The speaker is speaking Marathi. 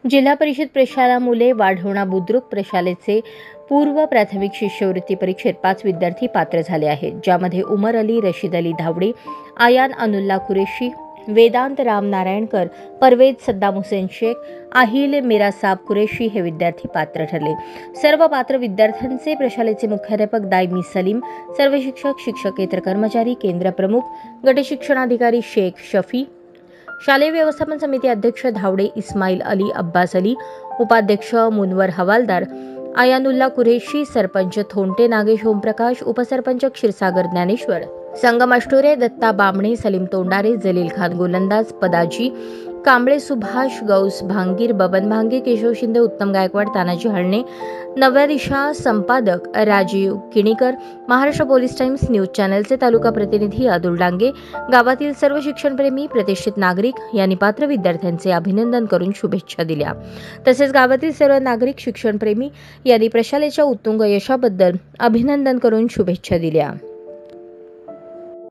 जिल्हा परिषद प्रशाला मुले वाढवणा बुद्रुक प्रशालेचे पूर्व प्राथमिक शिष्यवृत्ती परीक्षेत 5 विद्यार्थी पात्र झाले आहेत, ज्यामध्ये उमर अली, रशीद अली धावडे, आयान अनुल्ला कुरेशी, वेदांत राम नारायणकर, परवेज सद्दाम हुसेन शेख, आहिल मिरासाब कुरेशी हे विद्यार्थी पात्र ठरले। सर्व पात्र विद्यार्थ्यांचे प्रशालेचे मुख्याध्यापक दायमी सलीम, सर्व शिक्षक, शिक्षकेतर कर्मचारी, केंद्र प्रमुख, गट शिक्षणाधिकारी शेख शफी, शालेय व्यवस्थापन समिती अध्यक्ष धावडे इस्माईल अली अब्बास अली, उपाध्यक्ष मुनवर हवालदार, आयानुल्ला कुरेशी, सरपंच थोंटे नागेश ओमप्रकाश, उपसरपंच क्षीरसागर ज्ञानेश्वर, संगम अष्टोरे, दत्ता बामणे, सलीम तोंडारे, जलील खान गोलंदाज, पदाजी कांबळे, सुभाष गौस भांगीर, बबन भांगे, केशव शिंदे, उत्तम गायकवाड, तानाजी हळणे, नव्या दिशा संपादक Rajeev Kinikar, Maharashtra Police Times News चॅनलचे तालुका प्रतिनिधी अतुल डांगे, गावातील सर्व शिक्षणप्रेमी प्रतिष्ठित नागरिक यांनी पात्र विद्यार्थ्यांचे अभिनंदन करून शुभेच्छा दिल्या। तसेच गावातील सर्व नागरिक शिक्षणप्रेमी यांनी प्रशालेच्या उत्तुंग यशाबद्दल अभिनंदन करून शुभेच्छा दिल्या।